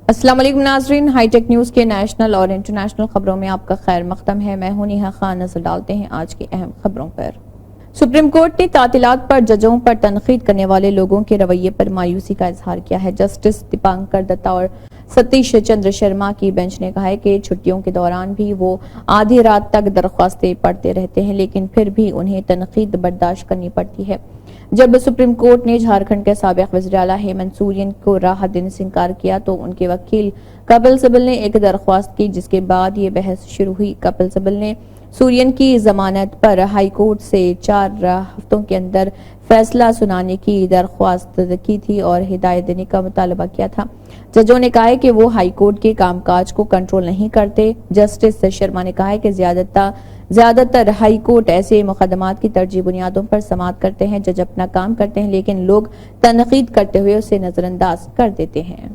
السلام علیکم ناظرین، ہائی ٹیک نیوز کے نیشنل اور انٹرنیشنل خبروں میں آپ کا خیر مقدم ہے۔ میں ہوں نیہا خان۔ نظر ڈالتے ہیں آج کی اہم خبروں پر۔ سپریم کورٹ نے تعطیلات پر ججوں پر تنقید کرنے والے لوگوں کے رویے پر مایوسی کا اظہار کیا ہے۔ جسٹس دیپانکر دتا اور ستیش چندر شرما کی بینچ نے کہا ہے کہ چھٹیوں کے دوران بھی وہ آدھی رات تک درخواستیں پڑھتے رہتے ہیں، لیکن پھر بھی انہیں تنقید برداشت کرنی پڑتی ہے۔ جب سپریم کورٹ نے جھارکھنڈ کے سابق وزیر اعلیٰ ہیمنت سورین کو راحت دینے سے انکار کیا تو ان کے وکیل کپل سبل نے ایک درخواست کی، جس کے بعد یہ بحث شروع ہوئی۔ کپل سبل نے سورین کی ضمانت پر ہائی کورٹ سے 4 ہفتوں کے اندر فیصلہ سنانے کی درخواست کی تھی اور ہدایت دینے کا مطالبہ کیا تھا۔ ججوں نے کہا ہے کہ وہ ہائی کورٹ کے کام کاج کو کنٹرول نہیں کرتے۔ جسٹس شرما نے کہا ہے کہ زیادہ تر ہائی کورٹ ایسے مقدمات کی ترجیحی بنیادوں پر سماعت کرتے ہیں۔ جج اپنا کام کرتے ہیں، لیکن لوگ تنقید کرتے ہوئے اسے نظر انداز کر دیتے ہیں۔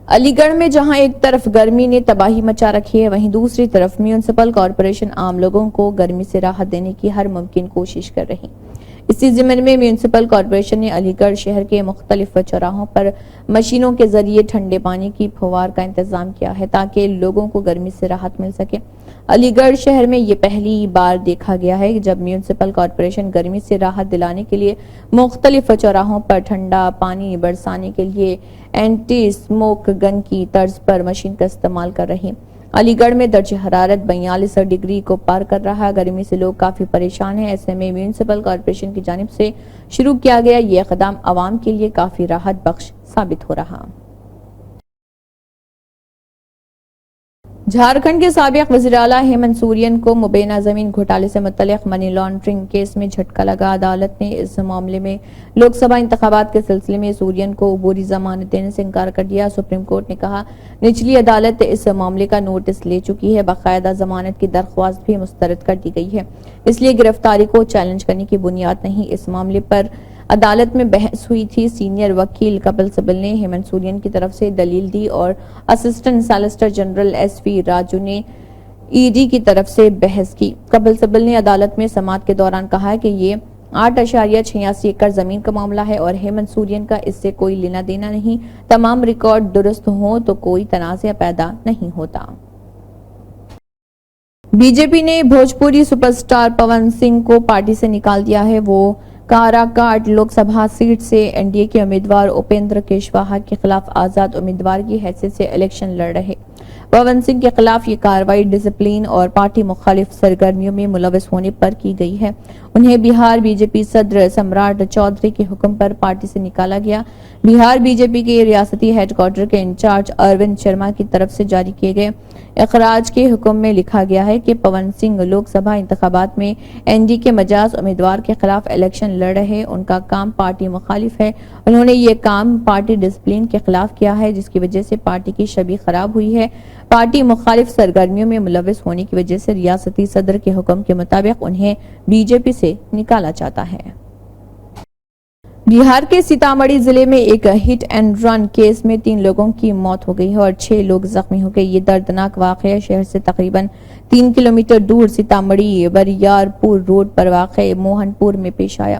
علی گڑھ میں جہاں ایک طرف گرمی نے تباہی مچا رکھی ہے، وہیں دوسری طرف میونسپل کارپوریشن عام لوگوں کو گرمی سے راحت دینے کی ہر ممکن کوشش کر رہی۔ اسی ضمن میں میونسپل کارپوریشن نے علی گڑھ شہر کے مختلف چوراہوں پر مشینوں کے ذریعے ٹھنڈے پانی کی پھوار کا انتظام کیا ہے تاکہ لوگوں کو گرمی سے راحت مل سکے۔ علی گڑھ شہر میں یہ پہلی بار دیکھا گیا ہے جب میونسپل کارپوریشن گرمی سے راحت دلانے کے لیے مختلف چوراہوں پر ٹھنڈا پانی برسانے کے لیے اینٹی اسموک گن کی طرز پر مشین کا استعمال کر رہی۔ علی گڑھ میں درجہ حرارت 42 ڈگری کو پار کر رہا۔ گرمی سے لوگ کافی پریشان ہیں۔ ایسے میں میونسپل کارپوریشن کی جانب سے شروع کیا گیا یہ اقدام عوام کے لیے کافی راحت بخش ثابت ہو رہا۔ جھارکھنڈ کے سابق وزیر اعلیٰ ہیمنت سورین کو مبینہ زمین گھوٹالے سے متعلق منی لانڈرنگ کیس میں جھٹکا لگا۔ عدالت نے اس معاملے میں لوک سبھا انتخابات کے سلسلے میں سورین کو عبوری ضمانت دینے سے انکار کر دیا۔ سپریم کورٹ نے کہا نچلی عدالت اس معاملے کا نوٹس لے چکی ہے، باقاعدہ ضمانت کی درخواست بھی مسترد کر دی گئی ہے، اس لیے گرفتاری کو چیلنج کرنے کی بنیاد نہیں۔ اس معاملے پر عدالت میں بحث ہوئی تھی۔ سینئر وکیل کپل سبل نے ہیمنت سورین کی طرف سے دلیل دی اور اسسٹنٹ سالیسیٹر جنرل ایس وی راجو نے ای ڈی کی طرف سے بحث کی۔ کپل سبل نے عدالت میں سماعت کے دوران کہا کہ یہ 8.86 ایکڑ زمین کا معاملہ ہے اور ہیمنت سورین کا اس سے کوئی لینا دینا نہیں۔ تمام ریکارڈ درست ہوں تو کوئی تنازع پیدا نہیں ہوتا۔ بی جے پی نے بھوجپوری سپر سٹار پون سنگھ کو پارٹی سے نکال دیا ہے۔ وہ کاراکاٹ لوک سبھا سیٹ سے این ڈی اے کے امیدوار اپیندر کشواہا کے خلاف آزاد امیدوار کی حیثیت سے الیکشن لڑ رہے۔ پون سنگھ کے خلاف یہ کارروائی ڈسپلن اور پارٹی مخالف سرگرمیوں میں ملوث ہونے پر کی گئی ہے۔ انہیں بہار بی جے پی صدر سمراٹ چودھری کے حکم پر پارٹی سے نکالا گیا۔ بہار بی جے پی کے ریاستی ہیڈ کوارٹر کے انچارج اروند شرما کی طرف سے جاری کیے گئے اخراج کے حکم میں لکھا گیا ہے کہ پون سنگھ لوک سبھا انتخابات میں این ڈی اے کے مجاز امیدوار کے خلاف الیکشن لڑ رہے۔ ان کا کام پارٹی مخالف ہے۔ انہوں نے یہ کام پارٹی ڈسپلن کے خلاف کیا ہے، جس کی وجہ سے پارٹی کی چھبی خراب ہوئی ہے۔ پارٹی مخالف سرگرمیوں میں ملوث ہونے کی وجہ سے ریاستی صدر کے حکم کے مطابق انہیں بی جے پی سے نکالا جاتا ہے۔ بہار کے سیتامڑھی ضلع میں ایک ہٹ اینڈ رن کیس میں 3 لوگوں کی موت ہو گئی ہے اور 6 لوگ زخمی ہو گئے۔ یہ دردناک واقعہ شہر سے تقریباً 3 کلومیٹر دور سیتامڑھی بریار پور روڈ پر واقع موہن پور میں پیش آیا۔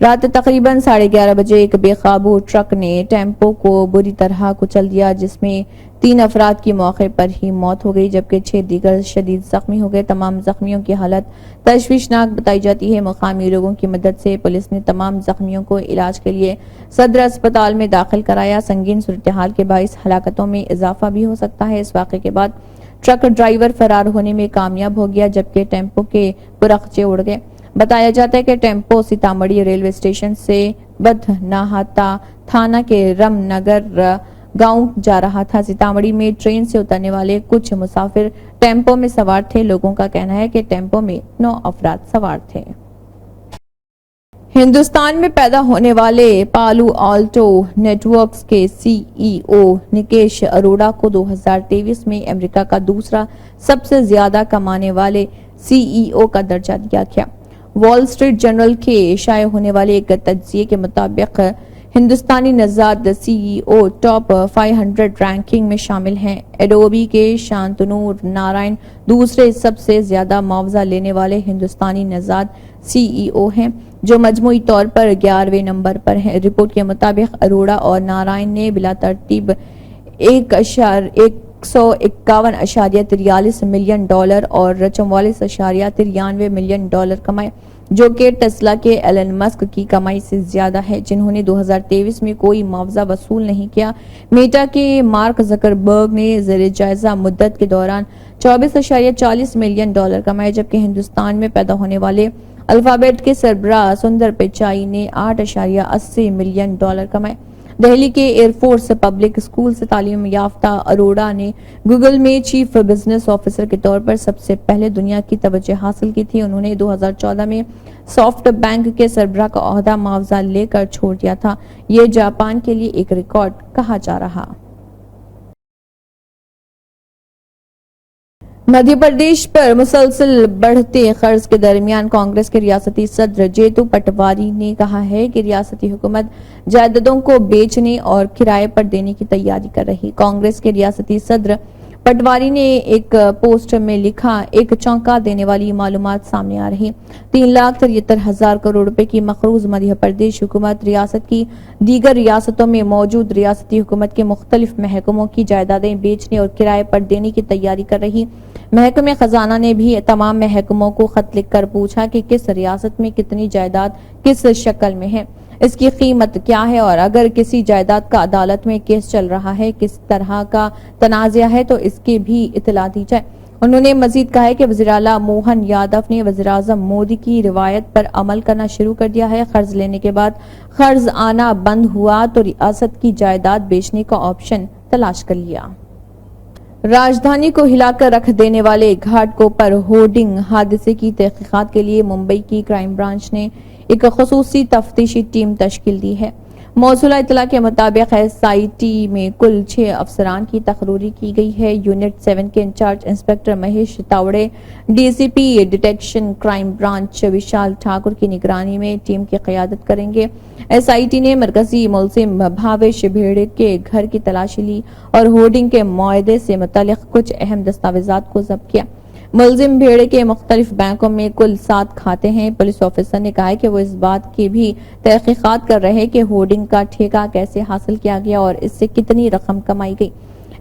رات تقریباً 11:30 بجے ایک بے قابو ٹرک نے ٹیمپو کو بری طرح کچل دیا، جس میں 3 افراد کی موقع پر ہی موت ہو گئی جبکہ 6 دیگر شدید زخمی ہو گئے۔ تمام زخمیوں کی حالت تشویشناک بتائی جاتی ہے۔ مقامی لوگوں کی مدد سے پولیس نے تمام زخمیوں کو علاج کے لیے صدر اسپتال میں داخل کرایا۔ سنگین صورتحال کے باعث ہلاکتوں میں اضافہ بھی ہو سکتا ہے۔ اس واقعے کے بعد ٹرک ڈرائیور فرار ہونے میں کامیاب ہو گیا جبکہ ٹیمپو کے پرخچے اڑ گئے۔ بتایا جاتا ہے کہ ٹیمپو سیتامڑھی ریلوے اسٹیشن سے بدھناہتا تھانہ کے رم نگر گاؤں جا رہا تھا۔ سیتامڑھی میں ٹرین سے اترنے والے کچھ مسافر ٹیمپو میں سوار تھے۔ لوگوں کا کہنا ہے کہ ٹیمپو میں 9 افراد سوار تھے۔ ہندوستان میں پیدا ہونے والے پالو آلٹو نیٹ ورکس کے سی ای او نکیش اروڑا کو 2023 میں امریکہ کا دوسرا سب سے زیادہ کمانے والے سی ای او کا درجہ دیا گیا۔ وال اسٹریٹ جرنل کے شائع ہونے والے ایک تجزیے کے مطابق ہندوستانی نژاد سی ای او ٹاپ 500 رینکنگ میں شامل ہیں۔ ایڈوبی کے شانتنو نارائن دوسرے سب سے زیادہ معاوضہ لینے والے ہندوستانی نژاد سی ای او ہیں، جو مجموعی طور پر 11ویں نمبر پر ہیں۔ رپورٹ کے مطابق اروڑا اور نارائن نے بلا ترتیب 151.43 ملین ڈالر اور 44.93 ملین ڈالر کمائے، جو کہ ٹیسلا کے ایلن مسک کی کمائی سے زیادہ ہے، جنہوں نے 2023 میں کوئی معاوضہ وصول نہیں کیا۔ میٹا کے مارک زکربرگ نے زیر جائزہ مدت کے دوران 24.40 ملین ڈالر کمائے، جبکہ ہندوستان میں پیدا ہونے والے الفابیٹ کے سربراہ سندر پچائی نے 8.80 ملین ڈالر کمائے۔ دہلی کے ایئر فورس پبلک اسکول سے تعلیم یافتہ اروڑا نے گوگل میں چیف بزنس آفیسر کے طور پر سب سے پہلے دنیا کی توجہ حاصل کی تھی۔ انہوں نے 2014 میں سافٹ بینک کے سربراہ کا عہدہ معاوضہ لے کر چھوڑ دیا تھا۔ یہ جاپان کے لیے ایک ریکارڈ کہا جا رہا۔ مدھیہ پردیش پر مسلسل بڑھتے قرض کے درمیان کانگریس کے ریاستی صدر جیتو پٹواری نے کہا ہے کہ ریاستی حکومت جائیدادوں کو بیچنے اور کرائے پر دینے کی تیاری کر رہی۔ کانگریس کے ریاستی صدر پٹواری نے ایک پوسٹ میں لکھا، ایک چونکا دینے والی معلومات سامنے آ رہی۔ 3,73,000 کروڑ روپے کی مقروض مدھیہ پردیش حکومت ریاست کی دیگر ریاستوں میں موجود ریاستی حکومت کے مختلف محکموں کی جائیدادیں بیچنے اور کرائے پر دینے کی تیاری کر رہی۔ محکمہ خزانہ نے بھی تمام محکموں کو خط لکھ کر پوچھا کہ کس ریاست میں کتنی جائیداد کس شکل میں ہے، اس کی قیمت کیا ہے، اور اگر کسی جائیداد کا عدالت میں کیس چل رہا ہے، کس طرح کا تنازعہ ہے تو اس کی بھی اطلاع دی جائے۔ انہوں نے مزید کہا ہے کہ وزیراعلیٰ موہن یادو نے وزیراعظم مودی کی روایت پر عمل کرنا شروع کر دیا ہے۔ قرض لینے کے بعد قرض آنا بند ہوا تو ریاست کی جائیداد بیچنے کا آپشن تلاش کر لیا۔ راجدھانی کو ہلا کر رکھ دینے والے گھاٹکوپر ہورڈنگ حادثے کی تحقیقات کے لیے ممبئی کی کرائم برانچ نے ایک خصوصی تفتیشی ٹیم تشکیل دی ہے۔ موصولہ اطلاع کے مطابق ایس آئی ٹی میں کل 6 افسران کی تقرری کی گئی ہے۔ یونٹ 7 کے incharge inspector Mahesh Tawde, D C P detection crime branch Vishal Thakur کی نگرانی میں ٹیم کی قیادت کریں گے۔ ایس آئی ٹی نے مرکزی ملزم بھاویش بھیڑے کے گھر کی تلاشی لی اور ہورڈنگ کے معاہدے سے متعلق کچھ اہم دستاویزات کو ضبط کیا۔ ملزم بھیڑے کے مختلف بینکوں میں کل 7 کھاتے ہیں۔ پولیس آفیسر نے کہا کہ وہ اس بات کی بھی تحقیقات کر رہے کہ ہورڈنگ کا ٹھیکہ کیسے حاصل کیا گیا اور اس سے کتنی رقم کمائی گئی۔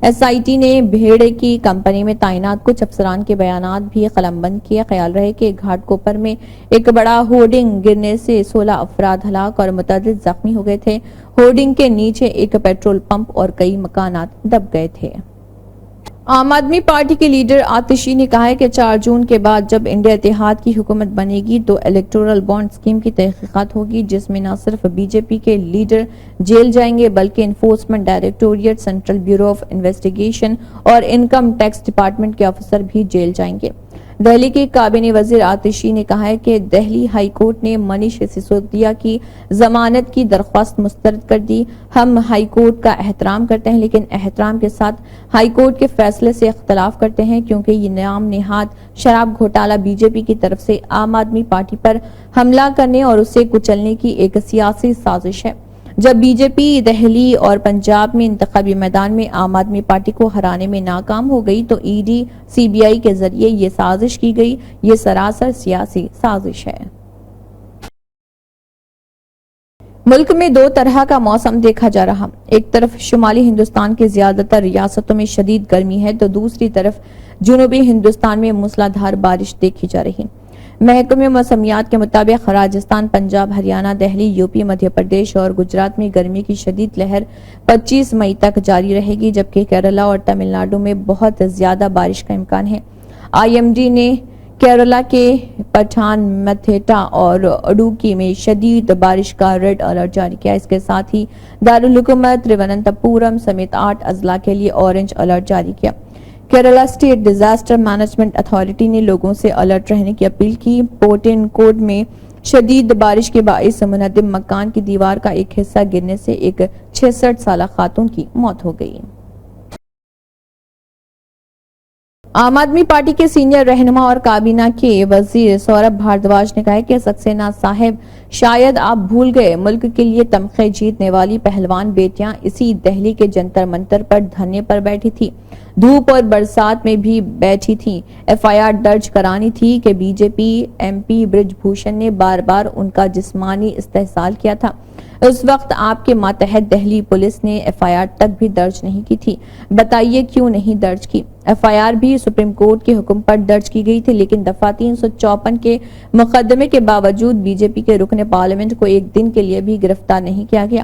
ایس آئی ٹی نے بھیڑے کی کمپنی میں تعینات کچھ افسران کے بیانات بھی قلم بند کیے۔ خیال رہے کہ گھاٹکوپر میں ایک بڑا ہورڈنگ گرنے سے 16 افراد ہلاک اور متعدد زخمی ہو گئے تھے۔ ہورڈنگ کے نیچے ایک پیٹرول پمپ اور کئی مکانات دب گئے تھے۔ عام آدمی پارٹی کے لیڈر آتشی نے کہا ہے کہ 4 جون کے بعد جب انڈیا اتحاد کی حکومت بنے گی تو الیکٹورل بانڈ اسکیم کی تحقیقات ہوگی، جس میں نہ صرف بی جے پی کے لیڈر جیل جائیں گے بلکہ enforcement directorate, central bureau of investigation اور انکم ٹیکس ڈپارٹمنٹ کے افسر بھی جیل جائیں گے۔ دہلی کے کابینی وزیر آتشی نے کہا ہے کہ دہلی ہائی کورٹ نے منیش سسودیا کی ضمانت کی درخواست مسترد کر دی۔ ہم ہائی کورٹ کا احترام کرتے ہیں لیکن احترام کے ساتھ ہائی کورٹ کے فیصلے سے اختلاف کرتے ہیں، کیونکہ یہ نام نہاد شراب گھوٹالہ بی جے پی کی طرف سے عام آدمی پارٹی پر حملہ کرنے اور اسے کچلنے کی ایک سیاسی سازش ہے۔ جب بی جے پی دہلی اور پنجاب میں انتخابی میدان میں عام آدمی پارٹی کو ہرانے میں ناکام ہو گئی تو ای ڈی سی بی آئی کے ذریعے یہ سازش کی گئی۔ یہ سراسر سیاسی سازش ہے۔ ملک میں 2 طرح کا موسم دیکھا جا رہا۔ ایک طرف شمالی ہندوستان کے زیادہ تر ریاستوں میں شدید گرمی ہے تو دوسری طرف جنوبی ہندوستان میں موسلادھار بارش دیکھی جا رہی۔ محکمہ موسمیات کے مطابق راجستھان، پنجاب، ہریانہ، دہلی، یو پی، مدھیہ پردیش اور گجرات میں گرمی کی شدید لہر 25 مئی تک جاری رہے گی، جبکہ کیرالہ اور تمل ناڈو میں بہت زیادہ بارش کا امکان ہے۔ آئی ایم ڈی نے کیرالہ کے پٹھان متھیٹا اور اڈوکی میں شدید بارش کا ریڈ الرٹ جاری کیا۔ اس کے ساتھ ہی دارالحکومت تریوننتھاپورم سمیت 8 اضلاع کے لیے اورنج الرٹ جاری کیا۔ Kerala state disaster management authority نے لوگوں سے الرٹ رہنے کی اپیل کی۔ پورٹن کوڈ میں شدید بارش کے باعث منہدم مکان کی دیوار کا ایک حصہ گرنے سے ایک 66 سالہ خاتون کی موت ہو گئی۔ عام آدمی پارٹی کے سینئر رہنما اور کابینہ کے وزیر سوربھ بھاردواج نے کہا ہے کہ سکسینہ صاحب شاید آپ بھول گئے، ملک کے لیے تمغے جیتنے والی پہلوان بیٹیاں اسی دہلی کے جنتر منتر پر دھرنے پر بیٹھی تھی۔ دھوپ اور برسات میں بھی بیٹھی تھیں۔ FIR درج کرانی تھی کہ BJP MP برج بھوشن نے بار بار ان کا جسمانی استحصال کیا تھا۔ اس وقت آپ کے ماتحت دہلی پولیس نے FIR تک بھی درج نہیں کی تھی، بتائیے کیوں نہیں درج کی؟ FIR بھی سپریم کورٹ کے حکم پر درج کی گئی تھی، لیکن دفعہ 354 کے مقدمے کے باوجود BJP کے رکن پارلیمنٹ کو ایک دن کے لیے بھی گرفتار نہیں کیا گیا۔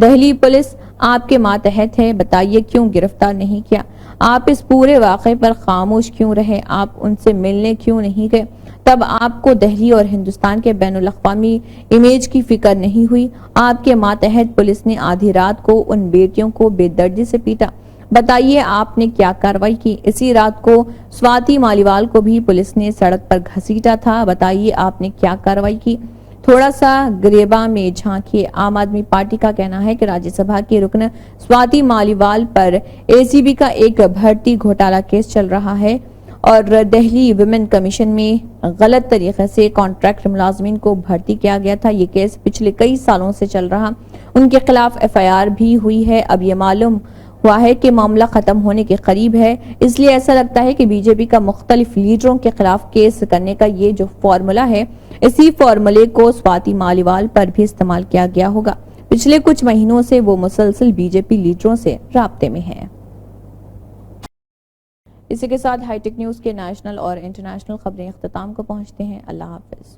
دہلی پولیس آپ کے ماتحت ہے، بتائیے کیوں گرفتار نہیں کیا؟ آپ اس پورے واقعے پر خاموش کیوں رہے؟ آپ ان سے ملنے کیوں نہیں گئے؟ تب آپ کو دہلی اور ہندوستان کے بین الاقوامی امیج کی فکر نہیں ہوئی؟ آپ کے ماتحت پولیس نے آدھی رات کو ان بیٹیوں کو بے دردی سے پیٹا، بتائیے آپ نے کیا کارروائی کی؟ اسی رات کو سواتی مالیوال کو بھی پولیس نے سڑک پر گھسیٹا تھا، بتائیے آپ نے کیا کارروائی کی؟ تھوڑا سا گریباں میں جھانکیے۔ عام آدمی پارٹی کا کہنا ہے کہ راجیہ سبھا کے رکن سواتی مالیوال پر ACB کا ایک بھرتی گھوٹالہ کیس چل رہا ہے اور دہلی ویمن کمیشن میں غلط طریقے سے کانٹریکٹ ملازمین کو بھرتی کیا گیا تھا۔ یہ کیس پچھلے کئی سالوں سے چل رہا، ان کے خلاف FIR بھی ہوئی ہے۔ اب یہ معلوم ہوا ہے کہ معاملہ ختم ہونے کے قریب ہے، اس لیے ایسا لگتا ہے کہ BJP کا مختلف لیڈروں کے خلاف کیس کرنے کا یہ جو فارمولا ہے، اسی فارمولے کو سواتی مالیوال پر بھی استعمال کیا گیا ہوگا۔ پچھلے کچھ مہینوں سے وہ مسلسل BJP لیڈروں سے رابطے میں ہیں۔ اسی کے ساتھ ہائی ٹیک نیوز کے نیشنل اور انٹرنیشنل خبریں اختتام کو پہنچتے ہیں۔ اللہ حافظ۔